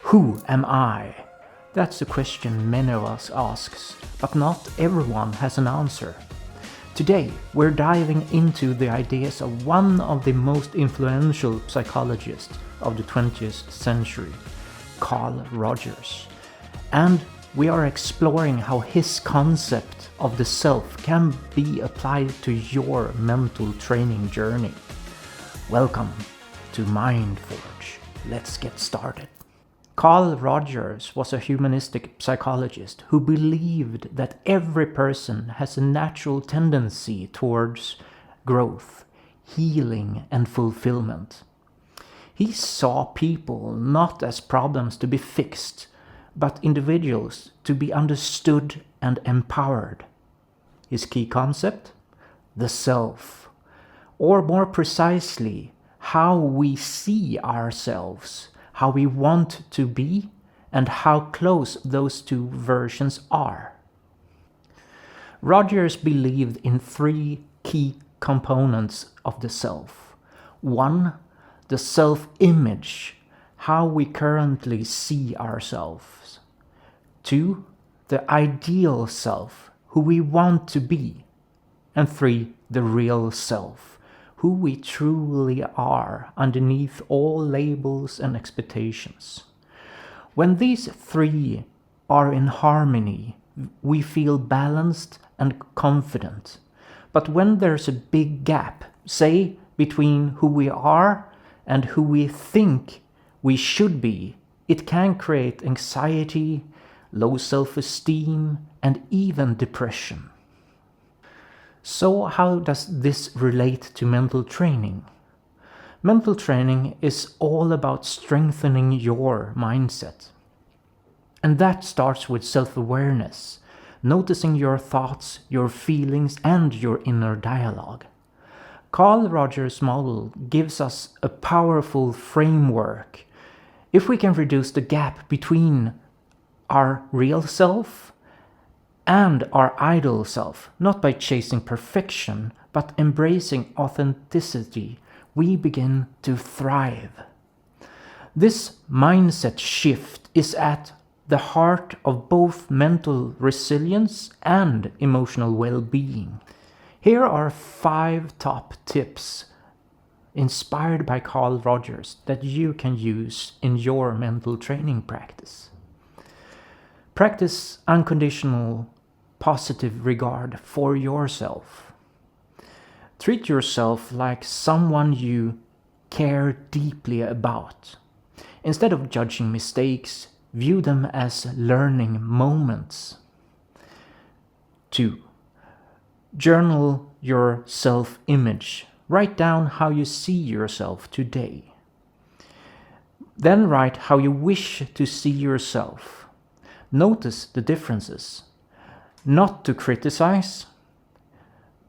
Who am I? That's the question many of us asks, but not everyone has an answer. Today, we're diving into the ideas of one of the most influential psychologists of the 20th century, Carl Rogers. And we are exploring how his concept of the self can be applied to your mental training journey. Welcome to Mindforge. Let's get started. Carl Rogers was a humanistic psychologist who believed that every person has a natural tendency towards growth, healing, and fulfillment. He saw people not as problems to be fixed, but individuals to be understood and empowered. His key concept? The self, or more precisely, how we see ourselves, how we want to be, and how close those two versions are. Rogers believed in three key components of the self. 1. The self-image, how we currently see ourselves. 2. The ideal self, who we want to be. And 3. The real self, who we truly are underneath all labels and expectations. When these three are in harmony, we feel balanced and confident. But when there's a big gap, say between who we are and who we think we should be, it can create anxiety, low self-esteem, and even depression. So how does this relate to mental training? Mental training is all about strengthening your mindset. And that starts with self-awareness, noticing your thoughts, your feelings, and your inner dialogue. Carl Rogers' model gives us a powerful framework. If we can reduce the gap between our real self and our ideal self, not by chasing perfection, but embracing authenticity, we begin to thrive. This mindset shift is at the heart of both mental resilience and emotional well-being. Here are 5 top tips inspired by Carl Rogers that you can use in your mental training practice. Practice unconditional positive regard for yourself. Treat yourself like someone you care deeply about. Instead of judging mistakes, view them as learning moments. 2. Journal your self-image. Write down how you see yourself today. Then write how you wish to see yourself. Notice the differences. Not to criticize,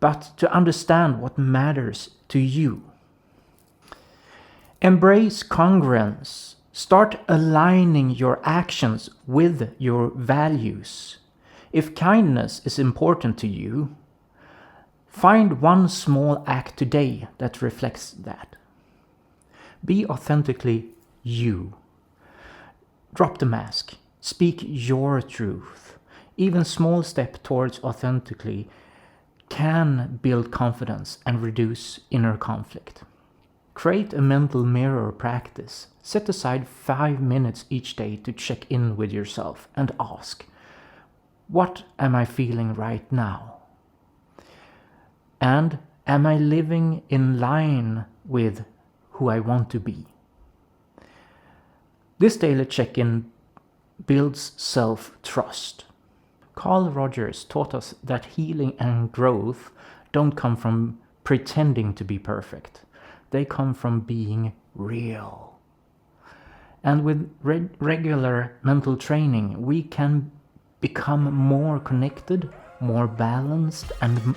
but to understand what matters to you. Embrace congruence. Start aligning your actions with your values. If kindness is important to you, find one small act today that reflects that. Be authentically you. Drop the mask. Speak your truth. Even small step towards authentically can build confidence and reduce inner conflict. Create a mental mirror practice. Set aside 5 minutes each day to check in with yourself and ask, what am I feeling right now? And am I living in line with who I want to be? This daily check-in builds self-trust. Carl Rogers taught us that healing and growth don't come from pretending to be perfect. They come from being real. And with regular mental training, we can become more connected, more balanced, and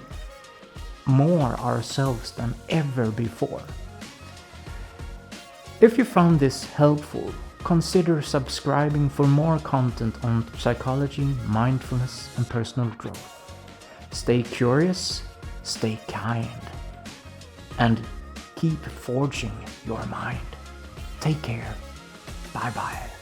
more ourselves than ever before. If you found this helpful, consider subscribing for more content on psychology, mindfulness, and personal growth. Stay curious, stay kind, and keep forging your mind. Take care. Bye-bye.